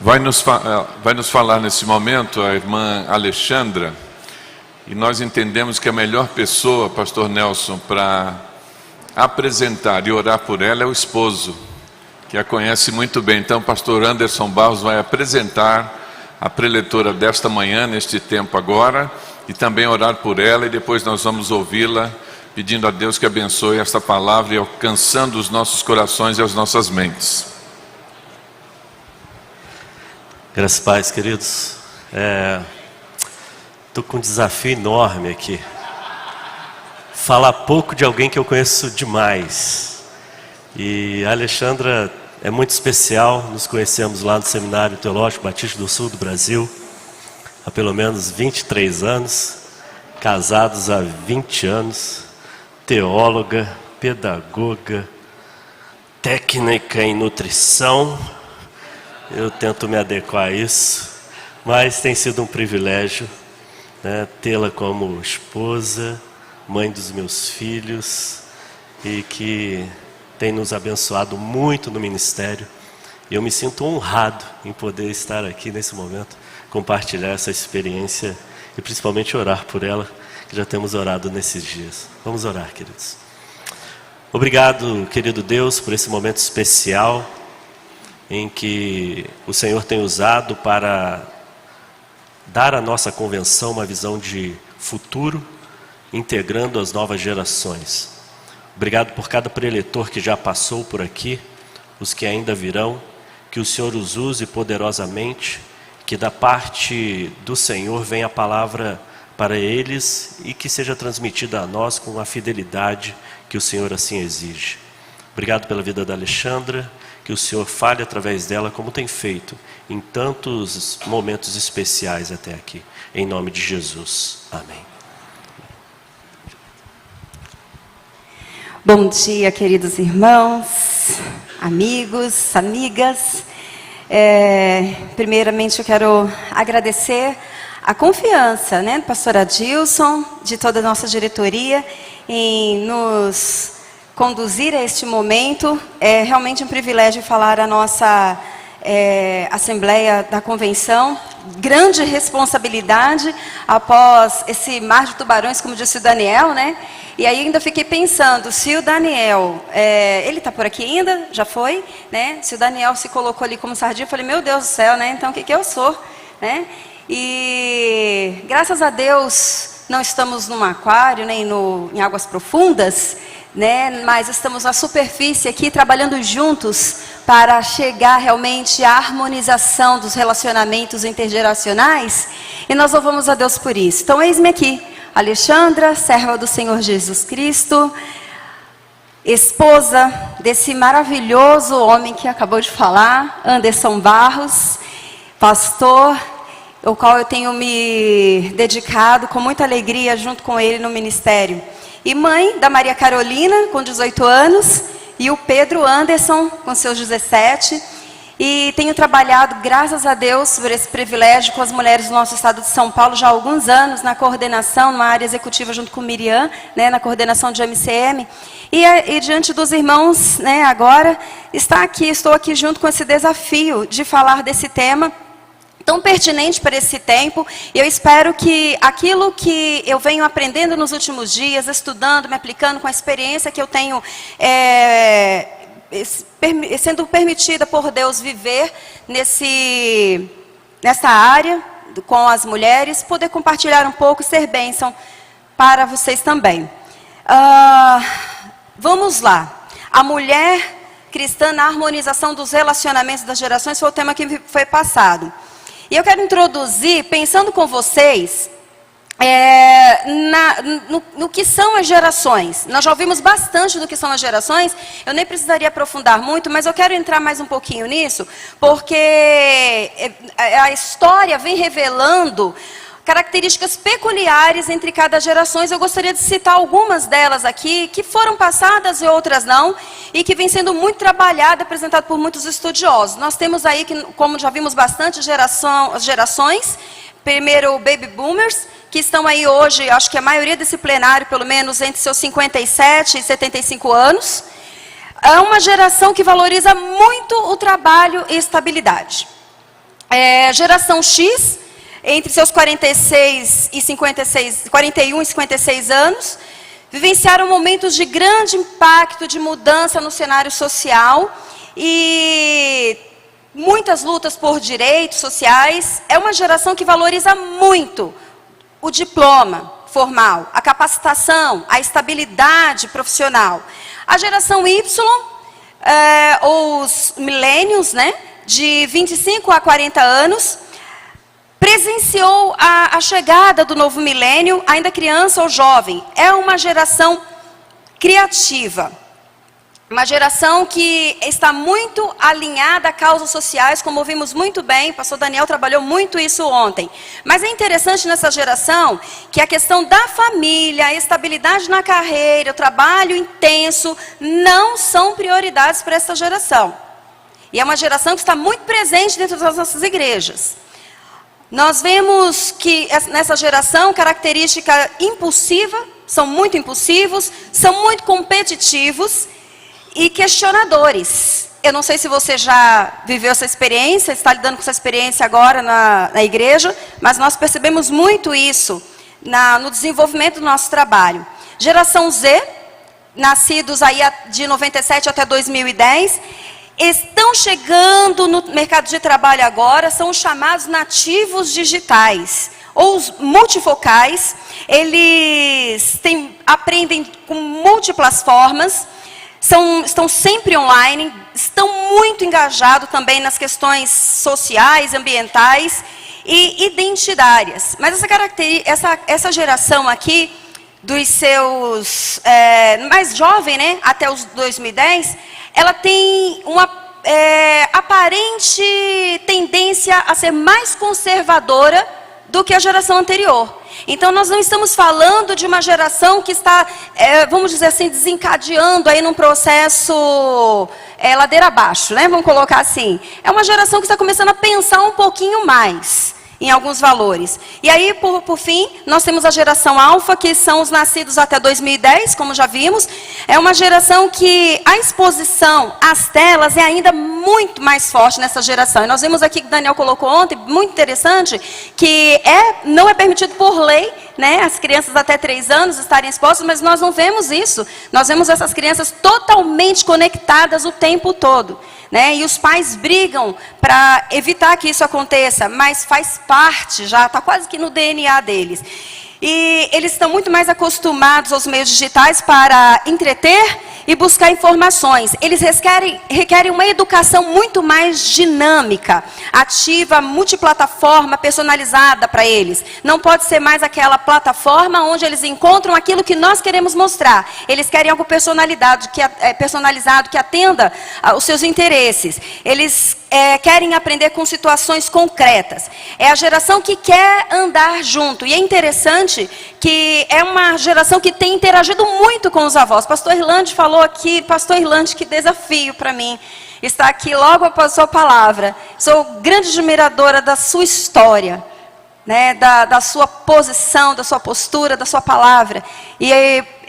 Vai nos falar nesse momento a irmã Alexandra, e nós entendemos que a melhor pessoa, pastor Nelson, para apresentar e orar por ela é o esposo, que a conhece muito bem. Então, pastor Anderson Barros vai apresentar a preletora desta manhã, neste tempo agora, e também orar por ela, e depois nós vamos ouvi-la, pedindo a Deus que abençoe esta palavra e alcançando os nossos corações e as nossas mentes. Graças a Deus, queridos. Estou com um desafio enorme aqui. Falar pouco de alguém que eu conheço demais. E a Alexandra é muito especial. Nos conhecemos lá no Seminário Teológico Batista do Sul do Brasil há pelo menos 23 anos. Casados há 20 anos. Teóloga, pedagoga, técnica em nutrição. Eu tento me adequar a isso, mas tem sido um privilégio, né, tê-la como esposa, mãe dos meus filhos, e que tem nos abençoado muito no ministério. E eu me sinto honrado em poder estar aqui nesse momento, compartilhar essa experiência e principalmente orar por ela, que já temos orado nesses dias. Vamos orar, queridos. Obrigado, querido Deus, por esse momento especial em que o Senhor tem usado para dar à nossa convenção uma visão de futuro, integrando as novas gerações. Obrigado por cada preletor que já passou por aqui, os que ainda virão, que o Senhor os use poderosamente, que da parte do Senhor venha a palavra para eles e que seja transmitida a nós com a fidelidade que o Senhor assim exige. Obrigado pela vida da Alexandra, que o Senhor fale através dela como tem feito em tantos momentos especiais até aqui. Em nome de Jesus. Amém. Bom dia, queridos irmãos, amigos, amigas. Primeiramente eu quero agradecer a confiança, né, do pastor Adilson, de toda a nossa diretoria, em nos conduzir a este momento. É realmente um privilégio falar a nossa Assembleia da Convenção. Grande responsabilidade após esse mar de tubarões, como disse o Daniel, né? E aí ainda fiquei pensando, se o Daniel, ele está por aqui ainda? Já foi? Né? Se o Daniel se colocou ali como sardinha, eu falei, meu Deus do céu, né? Então o que eu sou? Né? E graças a Deus não estamos num aquário, nem em águas profundas, né? Mas estamos na superfície aqui, trabalhando juntos para chegar realmente à harmonização dos relacionamentos intergeracionais, e nós louvamos a Deus por isso. Então eis-me aqui, Alexandra, serva do Senhor Jesus Cristo, esposa desse maravilhoso homem que acabou de falar, Anderson Barros, pastor, ao qual eu tenho me dedicado com muita alegria junto com ele no ministério. E mãe da Maria Carolina, com 18 anos, e o Pedro Anderson, com seus 17. E tenho trabalhado, graças a Deus, por esse privilégio com as mulheres do nosso estado de São Paulo já há alguns anos, na coordenação, numa área executiva junto com Miriam, né, na coordenação de MCM. E diante dos irmãos, né, agora, estou aqui junto com esse desafio de falar desse tema tão pertinente para esse tempo, e eu espero que aquilo que eu venho aprendendo nos últimos dias, estudando, me aplicando com a experiência que eu tenho, sendo permitida por Deus viver nessa área, com as mulheres, poder compartilhar um pouco e ser bênção para vocês também. Vamos lá. A mulher cristã na harmonização dos relacionamentos das gerações foi o tema que foi passado. E eu quero introduzir, pensando com vocês, no que são as gerações. Nós já ouvimos bastante do que são as gerações, eu nem precisaria aprofundar muito, mas eu quero entrar mais um pouquinho nisso, porque a história vem revelando características peculiares entre cada geração. Eu gostaria de citar algumas delas aqui, que foram passadas e outras não, e que vem sendo muito trabalhada, apresentada por muitos estudiosos. Nós temos aí, como já vimos bastante, as gerações. Primeiro, Baby Boomers, que estão aí hoje, acho que a maioria desse plenário, pelo menos entre seus 57 e 75 anos. É uma geração que valoriza muito o trabalho e estabilidade. Geração X, entre seus 41 e 56 anos, vivenciaram momentos de grande impacto, de mudança no cenário social e muitas lutas por direitos sociais. É uma geração que valoriza muito o diploma formal, a capacitação, a estabilidade profissional. A geração Y, os millennials, né, de 25 a 40 anos, presenciou a chegada do novo milênio, ainda criança ou jovem. É uma geração criativa. Uma geração que está muito alinhada a causas sociais, como ouvimos muito bem, o pastor Daniel trabalhou muito isso ontem. Mas é interessante nessa geração que a questão da família, a estabilidade na carreira, o trabalho intenso, não são prioridades para essa geração. E é uma geração que está muito presente dentro das nossas igrejas. Nós vemos que nessa geração, característica impulsiva, são muito impulsivos, são muito competitivos e questionadores. Eu não sei se você já viveu essa experiência, está lidando com essa experiência agora na igreja, mas nós percebemos muito isso no desenvolvimento do nosso trabalho. Geração Z, nascidos aí de 97 até 2010, estão chegando no mercado de trabalho agora, são os chamados nativos digitais, ou os multifocais. Eles aprendem com múltiplas formas, estão sempre online, estão muito engajados também nas questões sociais, ambientais e identitárias. Mas essa geração aqui, dos seus mais jovem, né, até os 2010, ela tem uma aparente tendência a ser mais conservadora do que a geração anterior. Então nós não estamos falando de uma geração que está, vamos dizer assim, desencadeando aí num processo ladeira abaixo, né? Vamos colocar assim. É uma geração que está começando a pensar um pouquinho mais em alguns valores. E aí, por fim, nós temos a geração alfa, que são os nascidos até 2010, como já vimos. É uma geração que a exposição às telas é ainda muito mais forte nessa geração. E nós vimos aqui que o Daniel colocou ontem, muito interessante, que não é permitido por lei, né, as crianças até 3 anos estarem expostas, mas nós não vemos isso. Nós vemos essas crianças totalmente conectadas o tempo todo. Né? E os pais brigam para evitar que isso aconteça, mas faz parte, já está quase que no DNA deles. E eles estão muito mais acostumados aos meios digitais para entreter e buscar informações. Eles requerem uma educação muito mais dinâmica, ativa, multiplataforma, personalizada para eles. Não pode ser mais aquela plataforma onde eles encontram aquilo que nós queremos mostrar. Eles querem algo personalizado que atenda aos seus interesses. Eles querem aprender com situações concretas. É a geração que quer andar junto. E é interessante que é uma geração que tem interagido muito com os avós. Pastor Irlande falou aqui, Pastor Irlande, que desafio para mim estar aqui logo após a sua palavra. Sou grande admiradora da sua história, né, da sua posição, da sua postura, da sua palavra. E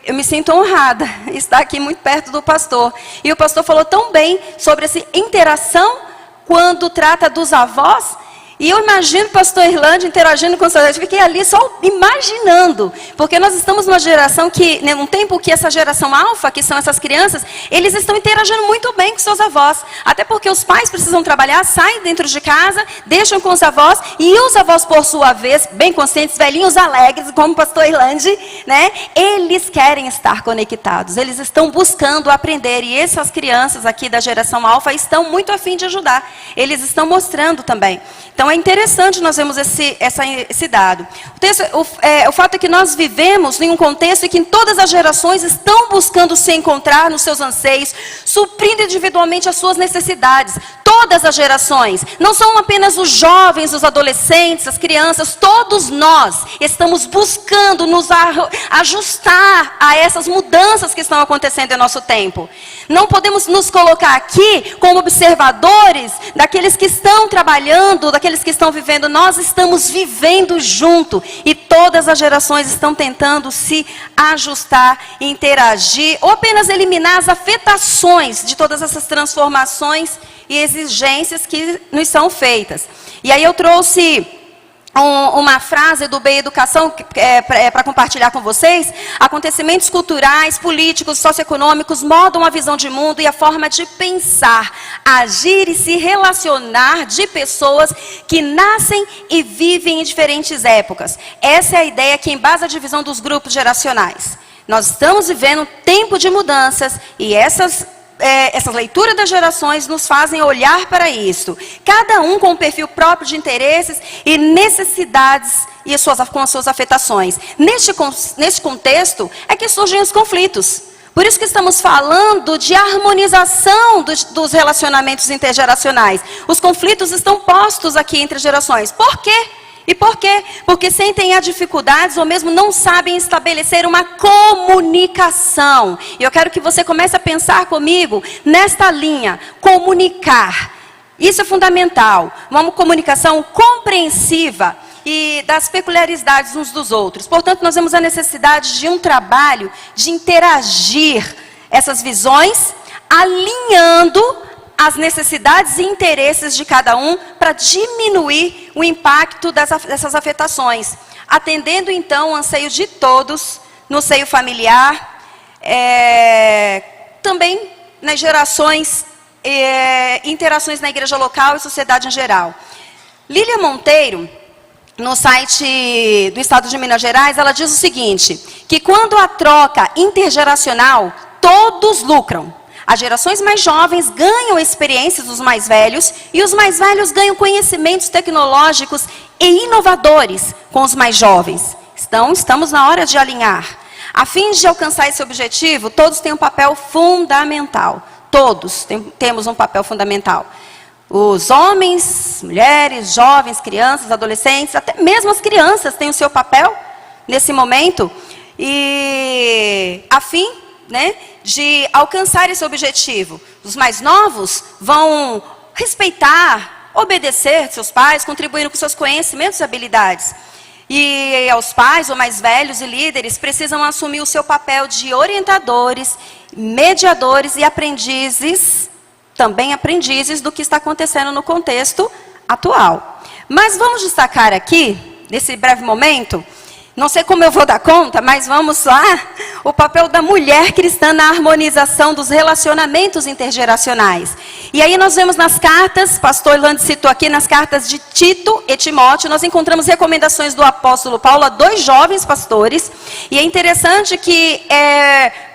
eu me sinto honrada estar aqui muito perto do pastor. E o pastor falou tão bem sobre essa interação quando trata dos avós. E eu imagino o pastor Irlande interagindo com os avós. Eu fiquei ali só imaginando. Porque nós estamos numa geração que, num tempo que essa geração alfa, que são essas crianças, eles estão interagindo muito bem com seus avós. Até porque os pais precisam trabalhar, saem dentro de casa, deixam com os avós. E os avós, por sua vez, bem conscientes, velhinhos alegres, como o pastor Irlande, né? Eles querem estar conectados. Eles estão buscando aprender. E essas crianças aqui da geração alfa estão muito a fim de ajudar. Eles estão mostrando também. Então é interessante nós vemos esse dado. O fato é que nós vivemos em um contexto em que todas as gerações estão buscando se encontrar nos seus anseios, suprindo individualmente as suas necessidades. Todas as gerações, não são apenas os jovens, os adolescentes, as crianças, todos nós estamos buscando nos ajustar a essas mudanças que estão acontecendo em nosso tempo. Não podemos nos colocar aqui como observadores daqueles que estão trabalhando, daqueles aqueles que estão vivendo, nós estamos vivendo junto. E todas as gerações estão tentando se ajustar, interagir, ou apenas eliminar as afetações de todas essas transformações e exigências que nos são feitas. E aí eu trouxe uma frase do BE Educação para compartilhar com vocês. Acontecimentos culturais, políticos, socioeconômicos mudam a visão de mundo e a forma de pensar, agir e se relacionar de pessoas que nascem e vivem em diferentes épocas. Essa é a ideia que embasa a divisão dos grupos geracionais. Nós estamos vivendo um tempo de mudanças e essas leituras das gerações nos fazem olhar para isso. Cada um com um perfil próprio de interesses e necessidades e com as suas afetações. Neste contexto é que surgem os conflitos. Por isso que estamos falando de harmonização dos relacionamentos intergeracionais. Os conflitos estão postos aqui entre gerações. Por quê? E por quê? Porque sentem dificuldades ou mesmo não sabem estabelecer uma comunicação. E eu quero que você comece a pensar comigo nesta linha, comunicar. Isso é fundamental. Uma comunicação compreensiva e das peculiaridades uns dos outros. Portanto, nós vemos a necessidade de um trabalho de interagir essas visões, alinhando as necessidades e interesses de cada um para diminuir o impacto dessas afetações, atendendo então o anseio de todos no seio familiar, também nas gerações, interações na igreja local e sociedade em geral. Lília Monteiro, no site do Estado de Minas Gerais, ela diz o seguinte, que quando há troca intergeracional, todos lucram. As gerações mais jovens ganham experiências dos mais velhos e os mais velhos ganham conhecimentos tecnológicos e inovadores com os mais jovens. Então, estamos na hora de alinhar. A fim de alcançar esse objetivo, todos têm um papel fundamental. Todos temos um papel fundamental. Os homens, mulheres, jovens, crianças, adolescentes, até mesmo as crianças têm o seu papel nesse momento. E a fim de alcançar esse objetivo. Os mais novos vão respeitar, obedecer seus pais, contribuindo com seus conhecimentos e habilidades. E aos pais, ou mais velhos e líderes, precisam assumir o seu papel de orientadores, mediadores e aprendizes, também aprendizes do que está acontecendo no contexto atual. Mas vamos destacar aqui, nesse breve momento, não sei como eu vou dar conta, mas vamos lá. O papel da mulher cristã na harmonização dos relacionamentos intergeracionais. E aí nós vemos nas cartas, pastor Orlando citou aqui, nas cartas de Tito e Timóteo, nós encontramos recomendações do apóstolo Paulo a 2 jovens pastores. E é interessante que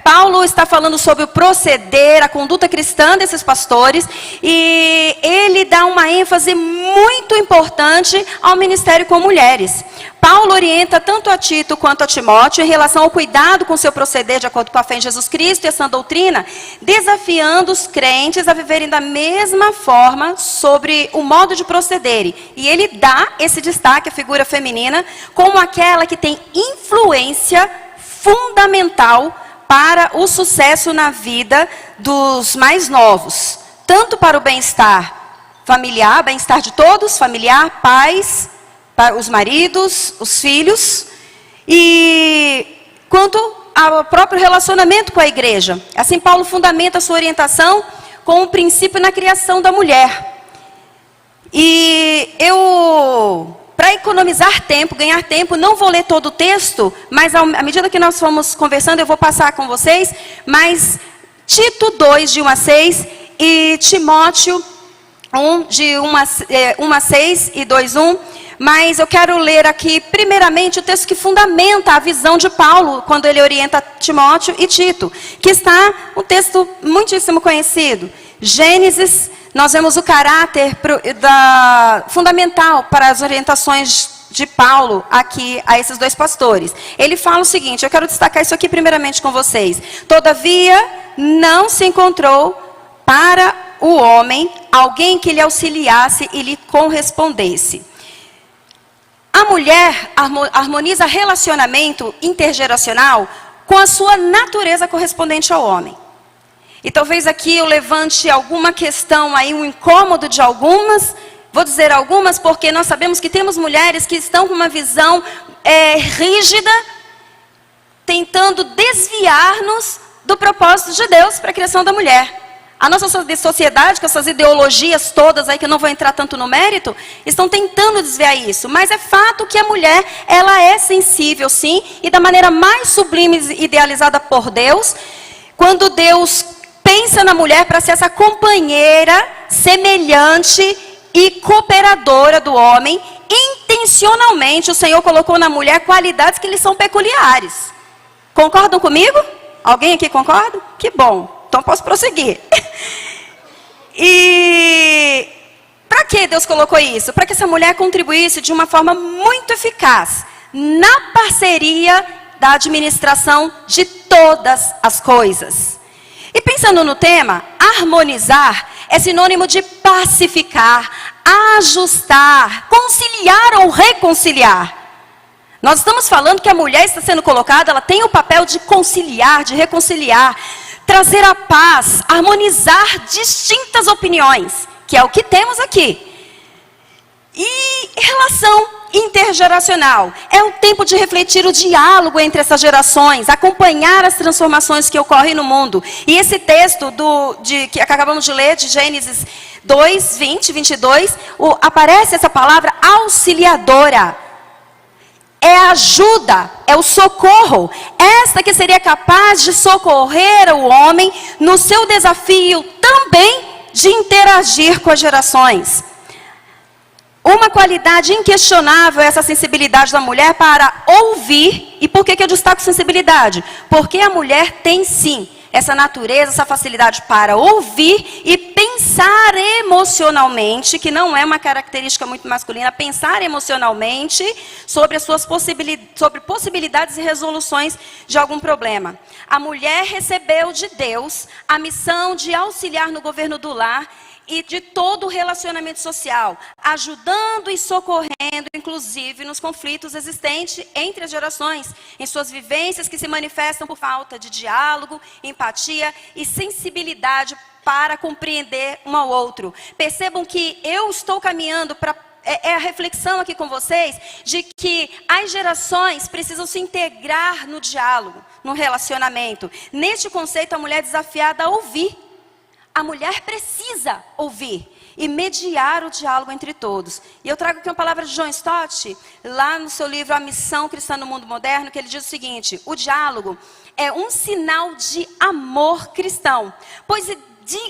Paulo está falando sobre o proceder, a conduta cristã desses pastores. E ele dá uma ênfase muito importante ao ministério com mulheres. Paulo orienta tanto a Tito quanto a Timóteo em relação ao cuidado com seu proceder de acordo com a fé em Jesus Cristo e a sã doutrina, desafiando os crentes a viverem da mesma forma sobre o modo de procederem. E ele dá esse destaque à figura feminina como aquela que tem influência fundamental para o sucesso na vida dos mais novos, tanto para o bem-estar familiar, bem-estar de todos, familiar, pais, para os maridos, os filhos, e quanto ao próprio relacionamento com a igreja. Assim, Paulo fundamenta a sua orientação com o princípio na criação da mulher. E eu, para economizar tempo, ganhar tempo, não vou ler todo o texto, mas à medida que nós fomos conversando, eu vou passar com vocês, mas Tito 2, de 1 a 6, e Timóteo 1, de 1 a 6 e 2, 1, mas eu quero ler aqui, primeiramente, o texto que fundamenta a visão de Paulo, quando ele orienta Timóteo e Tito, que está um texto muitíssimo conhecido. Gênesis, nós vemos o caráter fundamental para as orientações de Paulo aqui a esses 2 pastores. Ele fala o seguinte, eu quero destacar isso aqui primeiramente com vocês. Todavia, não se encontrou para o homem alguém que lhe auxiliasse e lhe correspondesse. A mulher harmoniza relacionamento intergeracional com a sua natureza correspondente ao homem. E talvez aqui eu levante alguma questão aí, um incômodo de algumas, Vou dizer algumas porque nós sabemos que temos mulheres que estão com uma visão rígida, tentando desviar-nos do propósito de Deus para a criação da mulher. A nossa sociedade, com essas ideologias todas aí, que eu não vou entrar tanto no mérito, estão tentando desviar isso. Mas é fato que a mulher, ela é sensível, sim, e da maneira mais sublime e idealizada por Deus, quando Deus pensa na mulher para ser essa companheira, semelhante e cooperadora do homem, intencionalmente o Senhor colocou na mulher qualidades que lhe são peculiares. Concordam comigo? Alguém aqui concorda? Que bom. Então posso prosseguir. E para que Deus colocou isso? Para que essa mulher contribuísse de uma forma muito eficaz na parceria da administração de todas as coisas. E pensando no tema, harmonizar é sinônimo de pacificar, ajustar, conciliar ou reconciliar. Nós estamos falando que a mulher está sendo colocada, ela tem o papel de conciliar, de reconciliar, trazer a paz, harmonizar distintas opiniões, que é o que temos aqui. E relação intergeracional é o tempo de refletir o diálogo entre essas gerações, acompanhar as transformações que ocorrem no mundo. E esse texto que acabamos de ler, de Gênesis 2, 20, 22, aparece essa palavra auxiliadora. É a ajuda, é o socorro. Esta que seria capaz de socorrer o homem no seu desafio também de interagir com as gerações. Uma qualidade inquestionável é essa sensibilidade da mulher para ouvir. E por que eu destaco sensibilidade? Porque a mulher tem sim essa natureza, essa facilidade para ouvir e pensar emocionalmente, que não é uma característica muito masculina, pensar emocionalmente sobre as suas possibilidades e resoluções de algum problema. A mulher recebeu de Deus a missão de auxiliar no governo do lar e de todo o relacionamento social, ajudando e socorrendo, inclusive, nos conflitos existentes entre as gerações, em suas vivências que se manifestam por falta de diálogo, empatia e sensibilidade para compreender um ao outro. Percebam que eu estou caminhando para... É a reflexão aqui com vocês de que as gerações precisam se integrar no diálogo, no relacionamento. Neste conceito, a mulher é desafiada a ouvir. A mulher precisa ouvir e mediar o diálogo entre todos. E eu trago aqui uma palavra de John Stott, lá no seu livro A Missão Cristã no Mundo Moderno, que ele diz o seguinte: o diálogo é um sinal de amor cristão, pois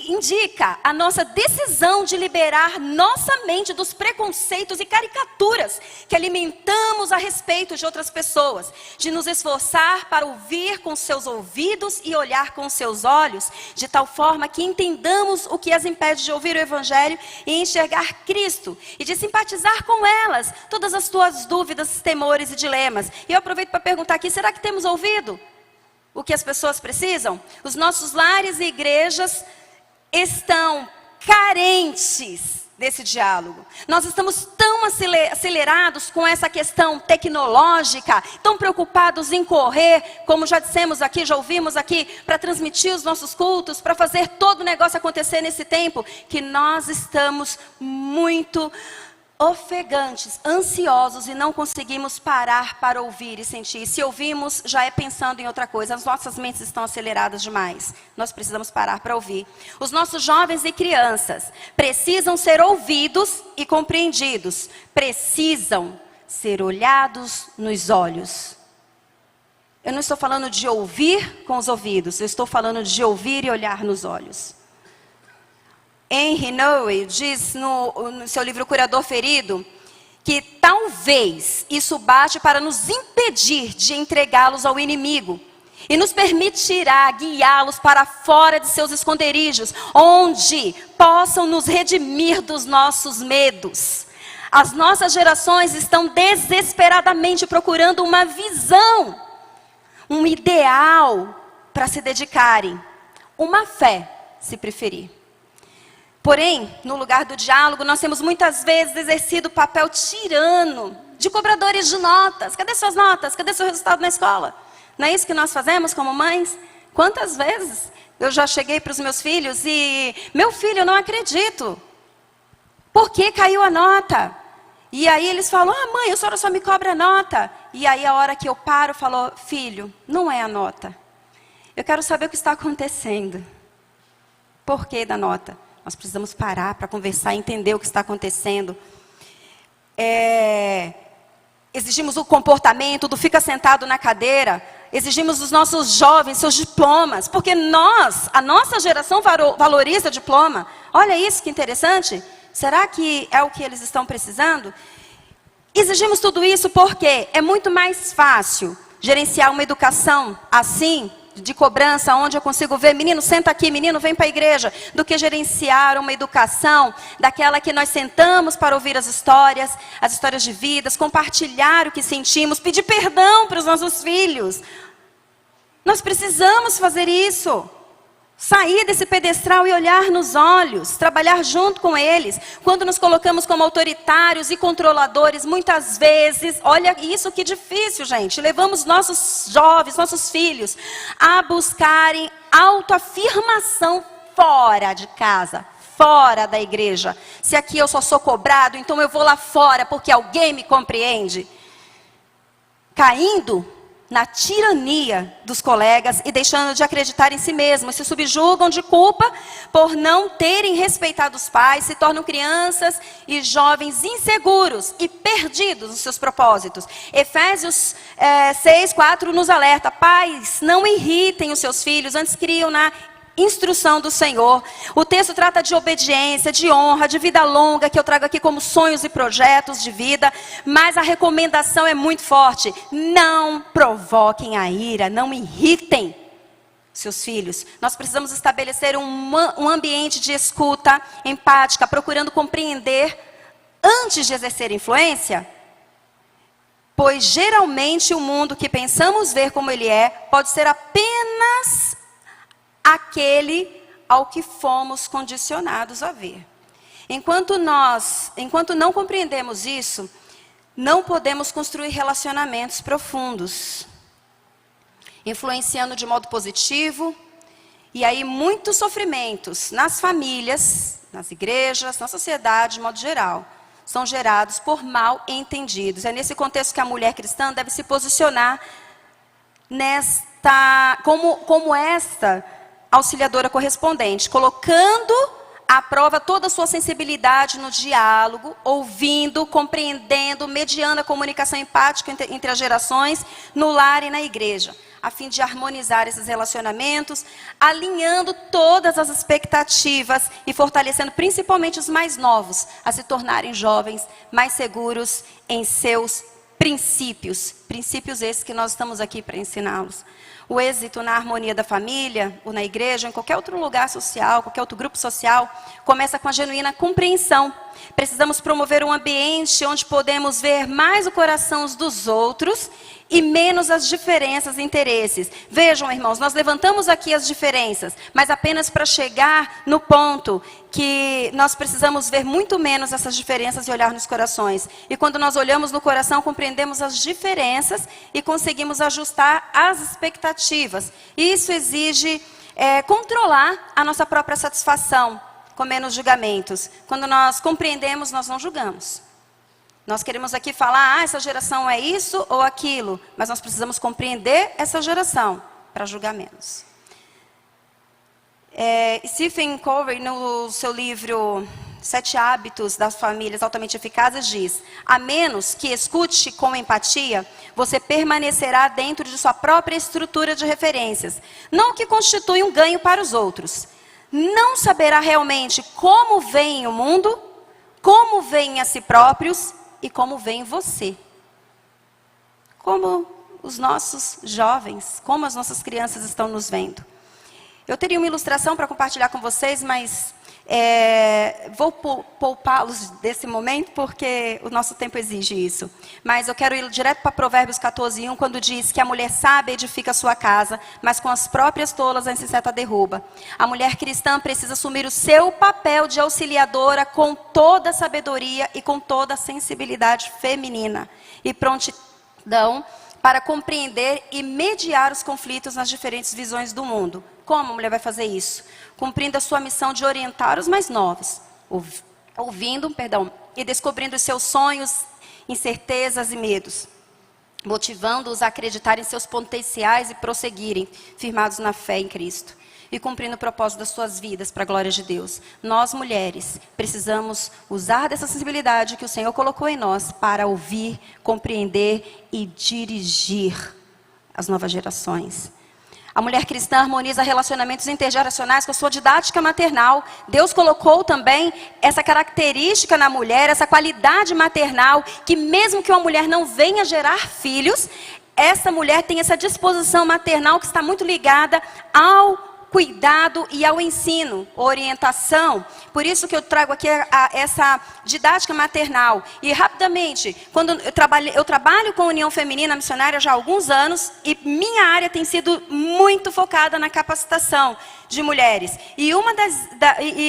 indica a nossa decisão de liberar nossa mente dos preconceitos e caricaturas que alimentamos a respeito de outras pessoas, de nos esforçar para ouvir com seus ouvidos e olhar com seus olhos, de tal forma que entendamos o que as impede de ouvir o Evangelho e enxergar Cristo, e de simpatizar com elas, todas as tuas dúvidas, temores e dilemas. E eu aproveito para perguntar aqui, será que temos ouvido o que as pessoas precisam? Os nossos lares e igrejas estão carentes desse diálogo. Nós estamos tão acelerados com essa questão tecnológica, tão preocupados em correr, como já dissemos aqui, já ouvimos aqui, para transmitir os nossos cultos, para fazer todo o negócio acontecer nesse tempo, que nós estamos muito ofegantes, ansiosos e não conseguimos parar para ouvir e sentir. Se ouvimos, já é pensando em outra coisa. As nossas mentes estão aceleradas demais. Nós precisamos parar para ouvir. Os nossos jovens e crianças precisam ser ouvidos e compreendidos. Precisam ser olhados nos olhos. Eu não estou falando de ouvir com os ouvidos. Eu estou falando de ouvir e olhar nos olhos. Henry Nouwen diz no seu livro Curador Ferido que talvez isso baste para nos impedir de entregá-los ao inimigo e nos permitirá guiá-los para fora de seus esconderijos, onde possam nos redimir dos nossos medos. As nossas gerações estão desesperadamente procurando uma visão, um ideal para se dedicarem, uma fé, se preferir. Porém, no lugar do diálogo, nós temos muitas vezes exercido o papel tirano de cobradores de notas. Cadê suas notas? Cadê seu resultado na escola? Não é isso que nós fazemos como mães? Quantas vezes eu já cheguei para os meus filhos e... Meu filho, eu não acredito. por que caiu a nota? E aí eles falam, mãe, a senhora só me cobra a nota. E aí a hora que eu paro, falou, filho, não é a nota. Eu quero saber o que está acontecendo. Por que da nota? Nós precisamos parar para conversar e entender o que está acontecendo. Exigimos o comportamento do fica sentado na cadeira. Exigimos dos nossos jovens seus diplomas. Porque a nossa geração valoriza diploma. Olha isso que interessante. Será que é o que eles estão precisando? Exigimos tudo isso porque é muito mais fácil gerenciar uma educação assim, de cobrança, onde eu consigo ver, menino, senta aqui, menino, vem para a igreja, do que gerenciar uma educação daquela que nós sentamos para ouvir as histórias de vidas, compartilhar o que sentimos, pedir perdão para os nossos filhos. Nós precisamos fazer isso. Sair desse pedestral e olhar nos olhos, trabalhar junto com eles. Quando nos colocamos como autoritários e controladores, muitas vezes, olha isso que difícil, gente. Levamos nossos jovens, nossos filhos, a buscarem autoafirmação fora de casa, fora da igreja. Se aqui eu só sou cobrado, então eu vou lá fora porque alguém me compreende. Caindo na tirania dos colegas e deixando de acreditar em si mesmos, se subjugam de culpa por não terem respeitado os pais, se tornam crianças e jovens inseguros e perdidos nos seus propósitos. Efésios 6:4 nos alerta, pais, não irritem os seus filhos, antes criam na instrução do Senhor. O texto trata de obediência, de honra, de vida longa, que eu trago aqui como sonhos e projetos de vida, mas a recomendação é muito forte. Não provoquem a ira, não irritem seus filhos. Nós precisamos estabelecer um ambiente de escuta empática, procurando compreender antes de exercer influência, pois geralmente o mundo que pensamos ver como ele é, pode ser apenas aquele ao que fomos condicionados a ver. Enquanto não compreendemos isso, não podemos construir relacionamentos profundos, influenciando de modo positivo, e aí muitos sofrimentos nas famílias, nas igrejas, na sociedade de modo geral, são gerados por mal entendidos. É nesse contexto que a mulher cristã deve se posicionar como esta auxiliadora correspondente, colocando à prova toda a sua sensibilidade no diálogo, ouvindo, compreendendo, mediando a comunicação empática entre as gerações, no lar e na igreja, a fim de harmonizar esses relacionamentos, alinhando todas as expectativas e fortalecendo principalmente os mais novos, a se tornarem jovens mais seguros em seus princípios esses que nós estamos aqui para ensiná-los. O êxito na harmonia da família, ou na igreja, ou em qualquer outro lugar social, qualquer outro grupo social, começa com a genuína compreensão. Precisamos promover um ambiente onde podemos ver mais o coração dos outros e menos as diferenças e interesses. Vejam, irmãos, nós levantamos aqui as diferenças, mas apenas para chegar no ponto que nós precisamos ver muito menos essas diferenças e olhar nos corações. E quando nós olhamos no coração, compreendemos as diferenças e conseguimos ajustar as expectativas. E isso exige controlar a nossa própria satisfação, com menos julgamentos. Quando nós compreendemos, nós não julgamos. Nós queremos aqui falar, essa geração é isso ou aquilo, mas nós precisamos compreender essa geração para julgar menos. Stephen Covey, no seu livro 7 Hábitos das Famílias Altamente Eficazes, diz: a menos que escute com empatia, você permanecerá dentro de sua própria estrutura de referências, não que constitui um ganho para os outros. Não saberá realmente como veem o mundo, como veem a si próprios e como veem você. Como os nossos jovens, como as nossas crianças estão nos vendo. Eu teria uma ilustração para compartilhar com vocês, mas vou poupá-los desse momento porque o nosso tempo exige isso. Mas eu quero ir direto para Provérbios 14:1, quando diz que a mulher sábia edifica a sua casa, mas com as próprias tolas a insensata derruba. A mulher cristã precisa assumir o seu papel de auxiliadora com toda a sabedoria e com toda a sensibilidade feminina e prontidão para compreender e mediar os conflitos nas diferentes visões do mundo. Como a mulher vai fazer isso? Cumprindo a sua missão de orientar os mais novos, ouvindo, e descobrindo os seus sonhos, incertezas e medos, motivando-os a acreditar em seus potenciais e prosseguirem firmados na fé em Cristo e cumprindo o propósito das suas vidas para a glória de Deus. Nós, mulheres, precisamos usar dessa sensibilidade que o Senhor colocou em nós para ouvir, compreender e dirigir as novas gerações. A mulher cristã harmoniza relacionamentos intergeracionais com a sua didática maternal. Deus colocou também essa característica na mulher, essa qualidade maternal, que mesmo que uma mulher não venha gerar filhos, essa mulher tem essa disposição maternal que está muito ligada ao cuidado e ao ensino, orientação. Por isso que eu trago aqui essa didática maternal. E rapidamente, quando eu trabalho com a União Feminina Missionária já há alguns anos, e minha área tem sido muito focada na capacitação de mulheres. E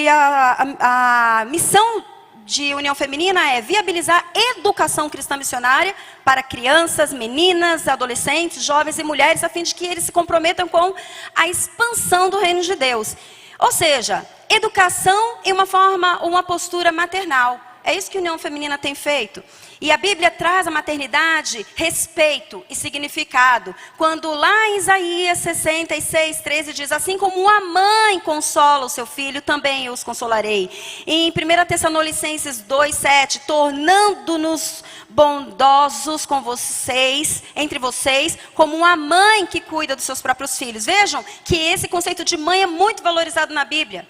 a missão de União Feminina é viabilizar educação cristã missionária para crianças, meninas, adolescentes, jovens e mulheres, a fim de que eles se comprometam com a expansão do reino de Deus. Ou seja, educação em uma postura maternal. É isso que a União Feminina tem feito. E a Bíblia traz a maternidade respeito e significado. Quando lá em Isaías 66:13 diz: assim como a mãe consola o seu filho, também eu os consolarei. E em 1 Tessalonicenses 2:7, tornando-nos bondosos com vocês, entre vocês, como uma mãe que cuida dos seus próprios filhos. Vejam que esse conceito de mãe é muito valorizado na Bíblia.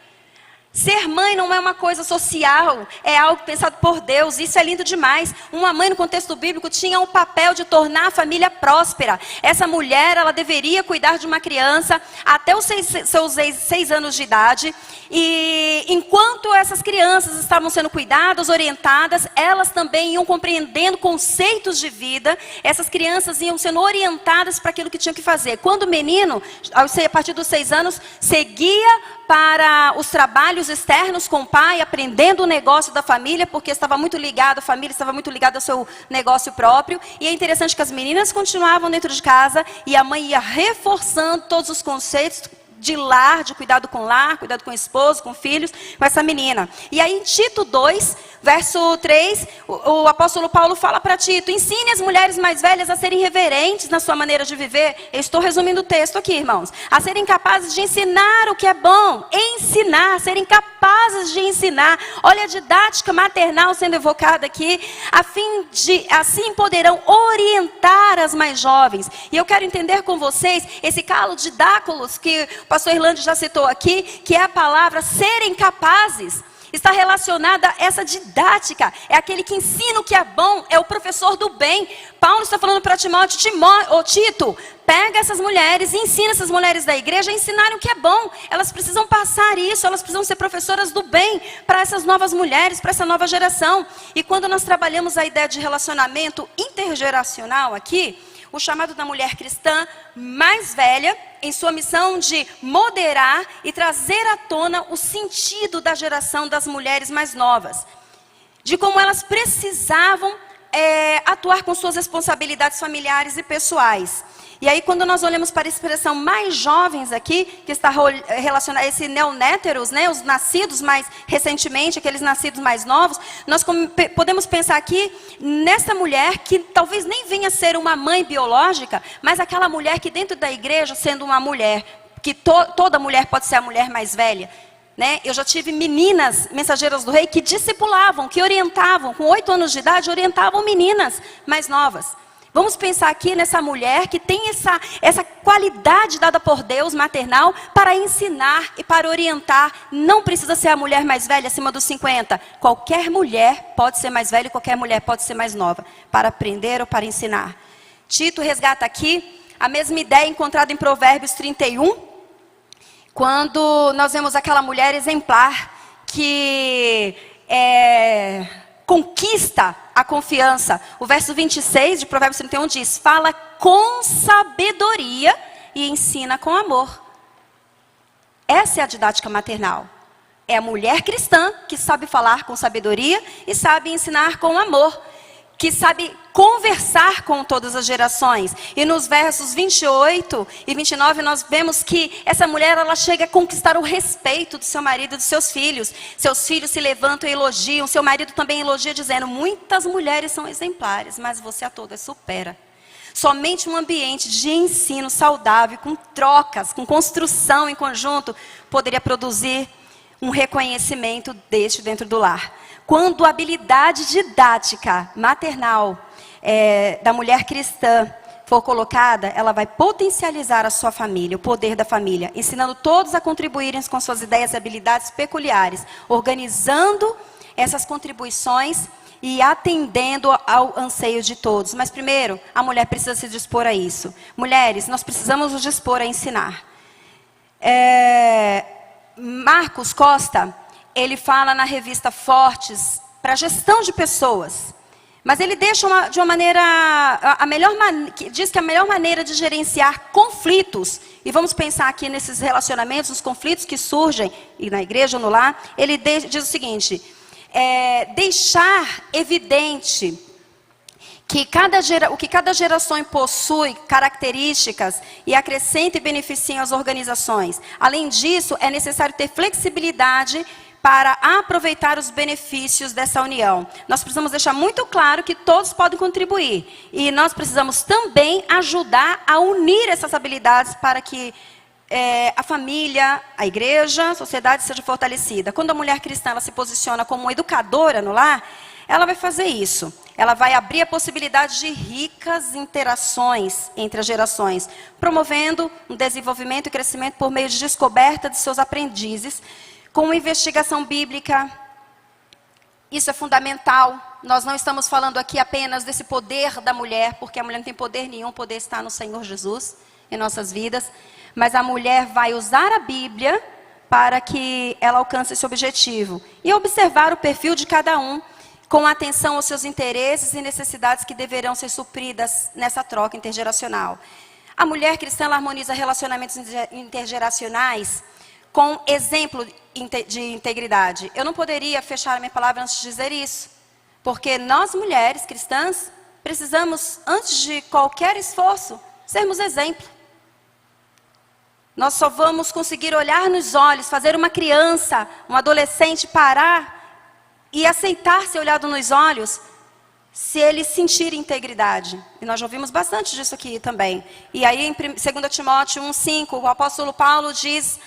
Ser mãe não é uma coisa social, é algo pensado por Deus. Isso é lindo demais. Uma mãe no contexto bíblico tinha o papel de tornar a família próspera. Essa mulher, ela deveria cuidar de uma criança até os seus 6 anos de idade. E enquanto essas crianças estavam sendo cuidadas, orientadas, elas também iam compreendendo conceitos de vida. Essas crianças iam sendo orientadas para aquilo que tinham que fazer. Quando o menino, a partir dos 6 anos, seguia para os trabalhos externos com o pai, aprendendo o negócio da família, porque estava muito ligado, a família estava muito ligada ao seu negócio próprio. E é interessante que as meninas continuavam dentro de casa e a mãe ia reforçando todos os conceitos de lar, de cuidado com o esposo, com filhos, com essa menina. E aí em Tito 2, verso 3, o apóstolo Paulo fala para Tito: ensine as mulheres mais velhas a serem reverentes na sua maneira de viver. Eu estou resumindo o texto aqui, irmãos. A serem capazes de ensinar o que é bom, ensinar, serem capazes de ensinar. Olha a didática maternal sendo evocada aqui, a fim de, assim poderão orientar as mais jovens. E eu quero entender com vocês esse calo didáculos que o pastor Irlande já citou aqui, que é a palavra serem capazes. Está relacionada a essa didática. É aquele que ensina o que é bom, é o professor do bem. Paulo está falando para Tito, pega essas mulheres e ensina essas mulheres da igreja a ensinarem o que é bom. Elas precisam passar isso, elas precisam ser professoras do bem para essas novas mulheres, para essa nova geração. E quando nós trabalhamos a ideia de relacionamento intergeracional aqui, o chamado da mulher cristã mais velha, em sua missão de moderar e trazer à tona o sentido da geração das mulheres mais novas, de como elas precisavam atuar com suas responsabilidades familiares e pessoais. E aí quando nós olhamos para a expressão mais jovens aqui, que está relacionada a esse neonéteros, né, os nascidos mais recentemente, aqueles nascidos mais novos, nós podemos pensar aqui nessa mulher que talvez nem venha ser uma mãe biológica, mas aquela mulher que dentro da igreja, sendo uma mulher, que toda mulher pode ser a mulher mais velha, né? Eu já tive meninas mensageiras do rei que discipulavam, que orientavam, com 8 anos de idade, orientavam meninas mais novas. Vamos pensar aqui nessa mulher que tem essa qualidade dada por Deus, maternal, para ensinar e para orientar. Não precisa ser a mulher mais velha, acima dos 50. Qualquer mulher pode ser mais velha e qualquer mulher pode ser mais nova, para aprender ou para ensinar. Tito resgata aqui a mesma ideia encontrada em Provérbios 31, quando nós vemos aquela mulher exemplar que conquista a confiança. O verso 26 de Provérbios 31 diz: fala com sabedoria e ensina com amor. Essa é a didática maternal. É a mulher cristã que sabe falar com sabedoria e sabe ensinar com amor. que sabe conversar com todas as gerações. E nos versos 28 e 29 nós vemos que essa mulher, ela chega a conquistar o respeito do seu marido e dos seus filhos. Seus filhos se levantam e elogiam, seu marido também elogia dizendo: muitas mulheres são exemplares, mas você a todas supera. Somente um ambiente de ensino saudável, com trocas, com construção em conjunto, poderia produzir um reconhecimento deste dentro do lar. Quando a habilidade didática maternal da mulher cristã for colocada, ela vai potencializar a sua família, o poder da família, ensinando todos a contribuírem com suas ideias e habilidades peculiares, organizando essas contribuições e atendendo ao anseio de todos. Mas primeiro, a mulher precisa se dispor a isso. Mulheres, nós precisamos nos dispor a ensinar. Marcos Costa, ele fala na revista Fortes para gestão de pessoas. Mas ele deixa de uma maneira, diz que a melhor maneira de gerenciar conflitos, e vamos pensar aqui nesses relacionamentos, os conflitos que surgem, e na igreja ou no lar, ele diz o seguinte: deixar evidente que o que cada geração possui, características, e acrescenta e beneficia as organizações. Além disso, é necessário ter flexibilidade para aproveitar os benefícios dessa união. Nós precisamos deixar muito claro que todos podem contribuir. E nós precisamos também ajudar a unir essas habilidades para que a família, a igreja, a sociedade seja fortalecida. Quando a mulher cristã ela se posiciona como educadora no lar, ela vai fazer isso. Ela vai abrir a possibilidade de ricas interações entre as gerações, promovendo um desenvolvimento e crescimento por meio de descoberta de seus aprendizes, com investigação bíblica. Isso é fundamental. Nós não estamos falando aqui apenas desse poder da mulher, porque a mulher não tem poder nenhum, o poder está no Senhor Jesus, em nossas vidas. Mas a mulher vai usar a Bíblia para que ela alcance esse objetivo. E observar o perfil de cada um, com atenção aos seus interesses e necessidades que deverão ser supridas nessa troca intergeracional. A mulher cristã ela harmoniza relacionamentos intergeracionais com exemplo de integridade. Eu não poderia fechar a minha palavra antes de dizer isso, porque nós mulheres cristãs precisamos, antes de qualquer esforço, sermos exemplo. Nós só vamos conseguir olhar nos olhos, fazer uma criança, um adolescente parar e aceitar ser olhado nos olhos, se ele sentir integridade. E nós já ouvimos bastante disso aqui também. E aí em 2 Timóteo 1,5, o apóstolo Paulo diz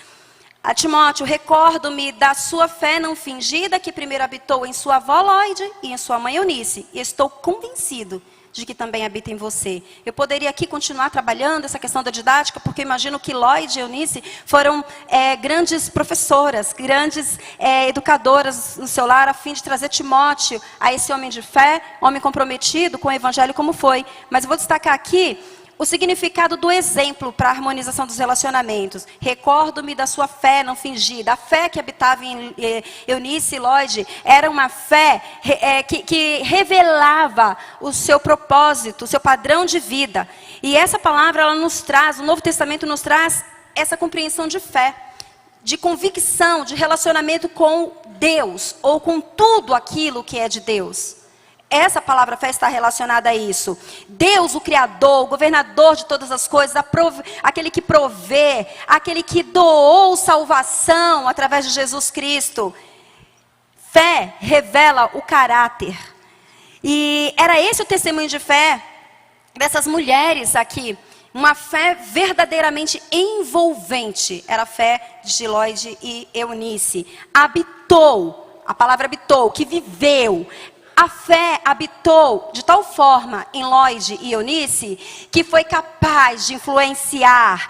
a Timóteo: recordo-me da sua fé não fingida, que primeiro habitou em sua avó Loide e em sua mãe Eunice, e estou convencido de que também habita em você. Eu poderia aqui continuar trabalhando essa questão da didática, porque imagino que Loide e Eunice foram grandes professoras, grandes educadoras no seu lar, a fim de trazer Timóteo a esse homem de fé, homem comprometido com o evangelho como foi. Mas eu vou destacar aqui o significado do exemplo para a harmonização dos relacionamentos. Recordo-me da sua fé não fingida. A fé que habitava em Eunice e Loide era uma fé que revelava o seu propósito, o seu padrão de vida. E essa palavra, ela nos traz, o Novo Testamento nos traz essa compreensão de fé, de convicção, de relacionamento com Deus, ou com tudo aquilo que é de Deus. Essa palavra fé está relacionada a isso. Deus, o Criador, o governador de todas as coisas, aquele que provê, aquele que doou salvação através de Jesus Cristo. Fé revela o caráter. E era esse o testemunho de fé dessas mulheres aqui. Uma fé verdadeiramente envolvente. Era a fé de Loide e Eunice. Habitou, a palavra habitou, que viveu. A fé habitou de tal forma em Loide e Eunice que foi capaz de influenciar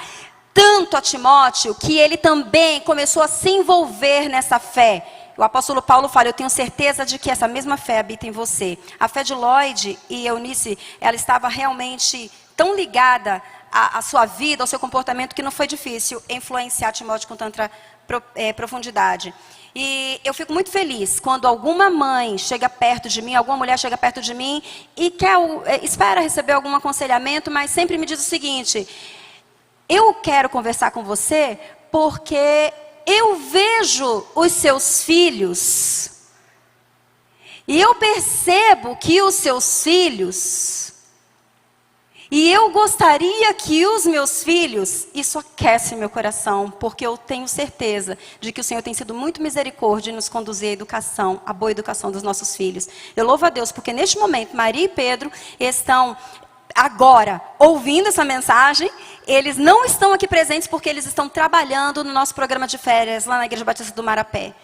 tanto a Timóteo que ele também começou a se envolver nessa fé. O apóstolo Paulo fala: eu tenho certeza de que essa mesma fé habita em você. A fé de Loide e Eunice, ela estava realmente tão ligada à sua vida, ao seu comportamento, que não foi difícil influenciar Timóteo com tanta profundidade. E eu fico muito feliz quando alguma mãe chega perto de mim, alguma mulher chega perto de mim e espera receber algum aconselhamento, mas sempre me diz o seguinte: eu quero conversar com você porque eu vejo os seus filhos E eu percebo que os seus filhos, e eu gostaria que os meus filhos, isso aquece meu coração, porque eu tenho certeza de que o Senhor tem sido muito misericórdia em nos conduzir à educação, à boa educação dos nossos filhos. Eu louvo a Deus, porque neste momento Maria e Pedro estão agora ouvindo essa mensagem. Eles não estão aqui presentes porque eles estão trabalhando no nosso programa de férias, lá na Igreja Batista do Marapé.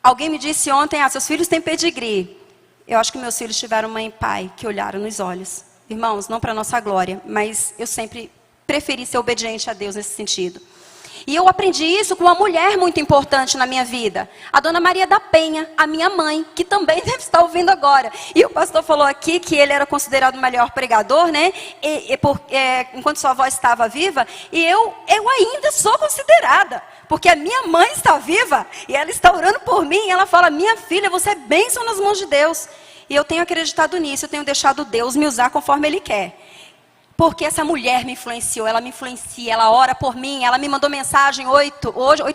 Alguém me disse ontem, seus filhos têm pedigree. Eu acho que meus filhos tiveram mãe e pai que olharam nos olhos. Irmãos, não para nossa glória, mas eu sempre preferi ser obediente a Deus nesse sentido. E eu aprendi isso com uma mulher muito importante na minha vida. A dona Maria da Penha, a minha mãe, que também deve estar ouvindo agora. E o pastor falou aqui que ele era considerado o melhor pregador, né? Enquanto sua avó estava viva. E eu ainda sou considerada. Porque a minha mãe está viva e ela está orando por mim. E ela fala, minha filha, você é bênção nas mãos de Deus. E eu tenho acreditado nisso, eu tenho deixado Deus me usar conforme Ele quer. Porque essa mulher me influenciou, ela me influencia, ela ora por mim, ela me mandou mensagem 8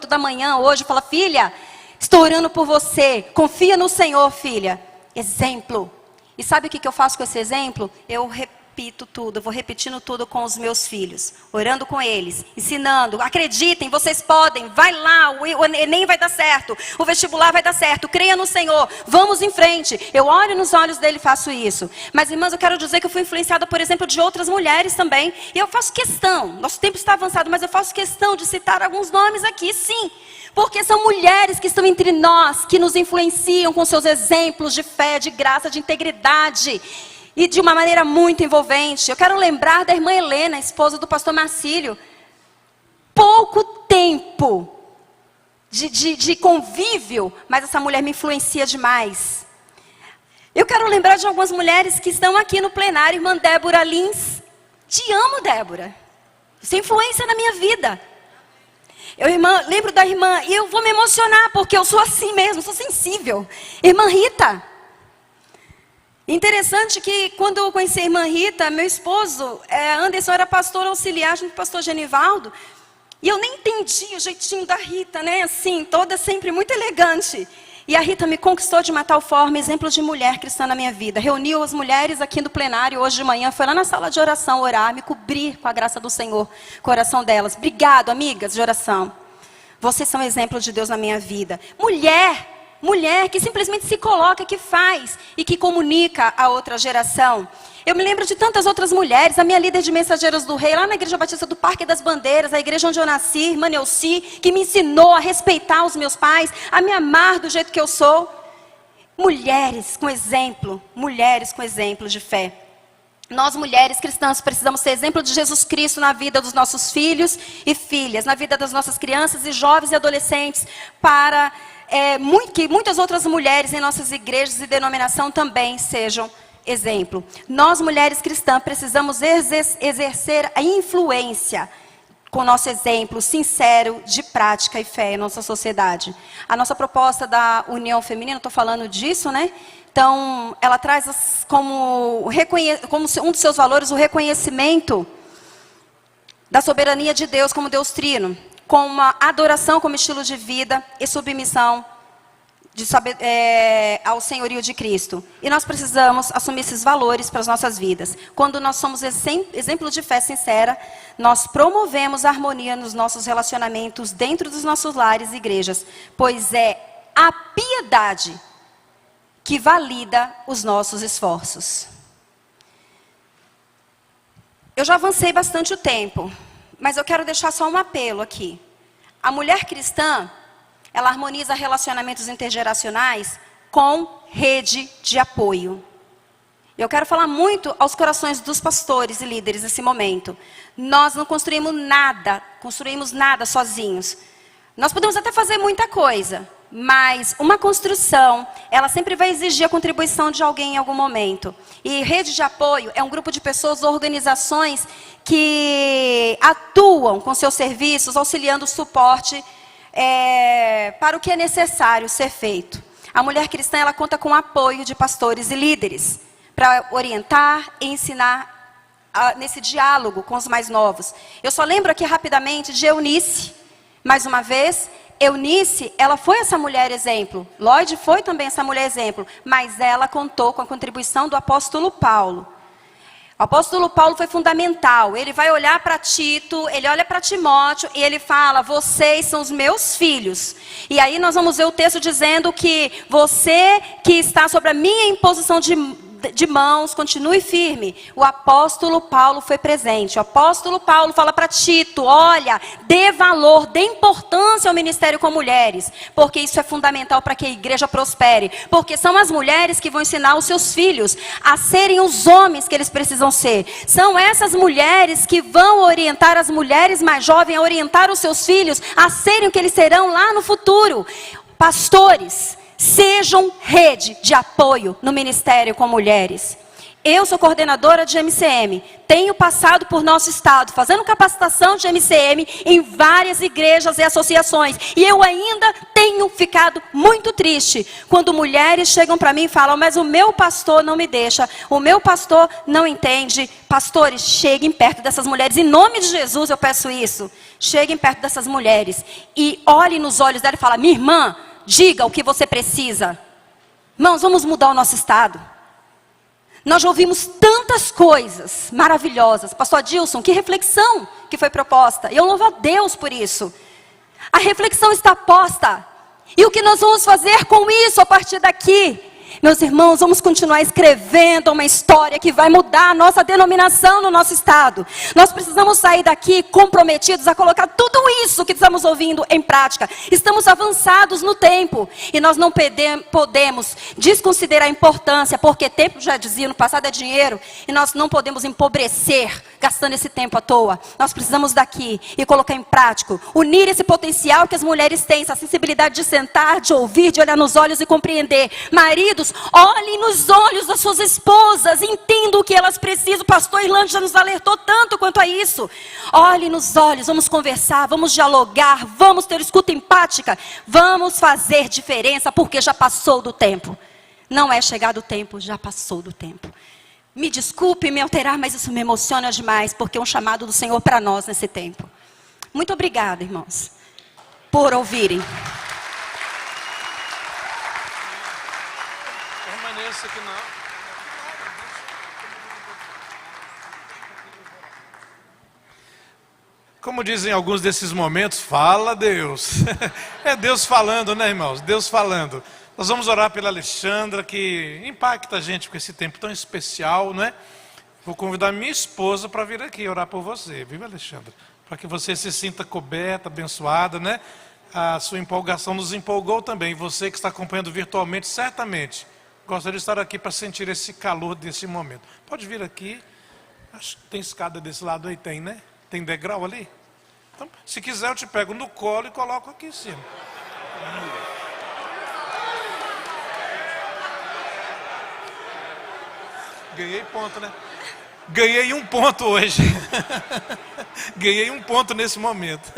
da manhã, hoje, fala, filha, estou orando por você, confia no Senhor, filha. Exemplo. E sabe o que eu faço com esse exemplo? Eu repito tudo, eu vou repetindo tudo com os meus filhos, orando com eles, ensinando, acreditem, vocês podem, vai lá, o Enem vai dar certo, o vestibular vai dar certo, creia no Senhor, vamos em frente. Eu olho nos olhos dele e faço isso. Mas irmãs, eu quero dizer que eu fui influenciada, por exemplo, de outras mulheres também, e eu faço questão, nosso tempo está avançado, mas eu faço questão de citar alguns nomes aqui, sim. Porque são mulheres que estão entre nós, que nos influenciam com seus exemplos de fé, de graça, de integridade. E de uma maneira muito envolvente. Eu quero lembrar da irmã Helena, esposa do pastor Marcílio. Pouco tempo de convívio, mas essa mulher me influencia demais. Eu quero lembrar de algumas mulheres que estão aqui no plenário. Irmã Débora Lins. Te amo, Débora. Você é influência na minha vida. Lembro da irmã, e eu vou me emocionar, porque eu sou assim mesmo, sou sensível. Irmã Rita. Interessante que quando eu conheci a irmã Rita, meu esposo, Anderson, era pastor auxiliar junto com o pastor Genivaldo. E eu nem entendi o jeitinho da Rita, né? Assim, toda sempre muito elegante. E a Rita me conquistou de uma tal forma, exemplo de mulher cristã na minha vida. Reuniu as mulheres aqui no plenário hoje de manhã, foi lá na sala de oração orar, me cobrir com a graça do Senhor, com a oração delas. Obrigado, amigas de oração. Vocês são exemplo de Deus na minha vida. Mulher que simplesmente se coloca, que faz e que comunica a outra geração. Eu me lembro de tantas outras mulheres, a minha líder de Mensageiros do Rei, lá na Igreja Batista do Parque das Bandeiras, a igreja onde eu nasci, irmã Neuci, que me ensinou a respeitar os meus pais, a me amar do jeito que eu sou. Mulheres com exemplo de fé. Nós, mulheres cristãs, precisamos ser exemplo de Jesus Cristo na vida dos nossos filhos e filhas, na vida das nossas crianças e jovens e adolescentes, para que muitas outras mulheres em nossas igrejas e denominação também sejam exemplo. Nós, mulheres cristãs, precisamos exercer a influência com o nosso exemplo sincero de prática e fé em nossa sociedade. A nossa proposta da União Feminina, estou falando disso, né? Então, ela traz como um dos seus valores o reconhecimento da soberania de Deus como Deus Trino, com uma adoração como estilo de vida e submissão ao senhorio de Cristo. E nós precisamos assumir esses valores para as nossas vidas. Quando nós somos exemplo de fé sincera, nós promovemos a harmonia nos nossos relacionamentos dentro dos nossos lares e igrejas, pois é a piedade que valida os nossos esforços. Eu já avancei bastante o tempo, mas eu quero deixar só um apelo aqui. A mulher cristã, ela harmoniza relacionamentos intergeracionais com rede de apoio. Eu quero falar muito aos corações dos pastores e líderes nesse momento. Nós não construímos nada sozinhos. Nós podemos até fazer muita coisa, mas uma construção, ela sempre vai exigir a contribuição de alguém em algum momento. E rede de apoio é um grupo de pessoas, organizações que atuam com seus serviços, auxiliando o suporte para o que é necessário ser feito. A mulher cristã, ela conta com o apoio de pastores e líderes para orientar e ensinar nesse diálogo com os mais novos. Eu só lembro aqui rapidamente de Eunice, mais uma vez, Eunice, ela foi essa mulher exemplo. Lloyd foi também essa mulher exemplo. Mas ela contou com a contribuição do apóstolo Paulo. O apóstolo Paulo foi fundamental. Ele vai olhar para Tito, ele olha para Timóteo e ele fala: vocês são os meus filhos. E aí nós vamos ver o texto dizendo que você que está sobre a minha imposição de mãos, continue firme. O apóstolo Paulo foi presente. O apóstolo Paulo fala para Tito: olha, dê valor, dê importância ao ministério com mulheres, porque isso é fundamental para que a igreja prospere, porque são as mulheres que vão ensinar os seus filhos a serem os homens que eles precisam ser. São essas mulheres que vão orientar as mulheres mais jovens a orientar os seus filhos a serem o que eles serão lá no futuro. Pastores, sejam rede de apoio no ministério com mulheres. Eu sou coordenadora de MCM, tenho passado por nosso estado, fazendo capacitação de MCM em várias igrejas e associações. E eu ainda tenho ficado muito triste quando mulheres chegam para mim e falam: mas o meu pastor não me deixa, o meu pastor não entende. Pastores, cheguem perto dessas mulheres, em nome de Jesus eu peço isso. Cheguem perto dessas mulheres e olhem nos olhos dela e falem: minha irmã, diga o que você precisa. Irmãos, vamos mudar o nosso estado. Nós já ouvimos tantas coisas maravilhosas. Pastor Adilson, que reflexão que foi proposta. Eu louvo a Deus por isso. A reflexão está posta. E o que nós vamos fazer com isso a partir daqui? Meus irmãos, vamos continuar escrevendo uma história que vai mudar a nossa denominação no nosso estado. Nós precisamos sair daqui comprometidos a colocar tudo isso que estamos ouvindo em prática. Estamos avançados no tempo e nós não podemos desconsiderar a importância, porque tempo, já dizia, no passado é dinheiro, e nós não podemos empobrecer gastando esse tempo à toa. Nós precisamos daqui e colocar em prática, unir esse potencial que as mulheres têm, essa sensibilidade de sentar, de ouvir, de olhar nos olhos e compreender. Maridos, olhem nos olhos das suas esposas, entendam o que elas precisam. O pastor Irlande já nos alertou tanto quanto a isso. Olhem nos olhos, vamos conversar, vamos dialogar, vamos ter escuta empática, vamos fazer diferença, porque já passou do tempo. Não é chegado o tempo, já passou do tempo. Me desculpe me alterar, mas isso me emociona demais, porque é um chamado do Senhor para nós nesse tempo. Muito obrigada, irmãos, por ouvirem. Permaneça aqui não. Como dizem alguns desses momentos, fala Deus. É Deus falando, né, irmãos? Deus falando. Nós vamos orar pela Alexandra, que impacta a gente com esse tempo tão especial, não é? Vou convidar minha esposa para vir aqui orar por você, viu, Alexandra? Para que você se sinta coberta, abençoada, né? A sua empolgação nos empolgou também. Você que está acompanhando virtualmente, certamente gostaria de estar aqui para sentir esse calor desse momento. Pode vir aqui. Acho que tem escada desse lado aí, tem, né? Tem degrau ali? Então, se quiser eu te pego no colo e coloco aqui em cima. Ganhei ponto, né? Ganhei um ponto hoje. Ganhei um ponto nesse momento.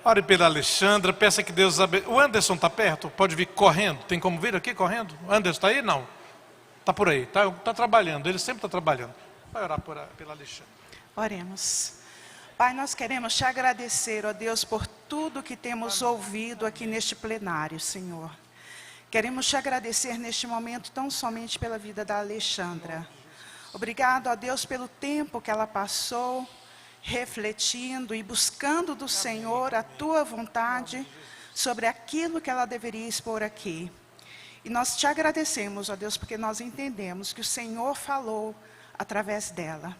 Ore pela Alexandra, peça que Deus abençoe. O Anderson está perto? Pode vir correndo? Tem como vir aqui correndo? O Anderson está aí? Não. Está por aí, está trabalhando, ele sempre está trabalhando. Vai orar pela Alexandra. Oremos. Pai, nós queremos te agradecer, ó Deus, por tudo que temos ouvido aqui neste plenário, Senhor. Queremos te agradecer neste momento tão somente pela vida da Alexandra. Obrigado, ó Deus, pelo tempo que ela passou refletindo e buscando do Senhor a tua vontade sobre aquilo que ela deveria expor aqui. E nós te agradecemos, ó Deus, porque nós entendemos que o Senhor falou através dela.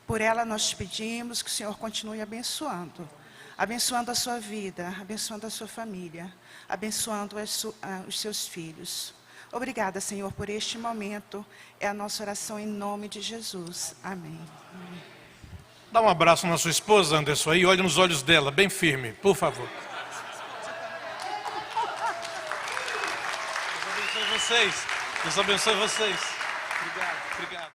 Por ela nós te pedimos que o Senhor continue abençoando. Abençoando a sua vida, abençoando a sua família, abençoando os seus filhos. Obrigada, Senhor, por este momento. É a nossa oração em nome de Jesus. Amém. Dá um abraço na sua esposa, Anderson, aí, olhe nos olhos dela, bem firme, por favor. Deus abençoe vocês. Deus abençoe vocês. Obrigado, obrigado.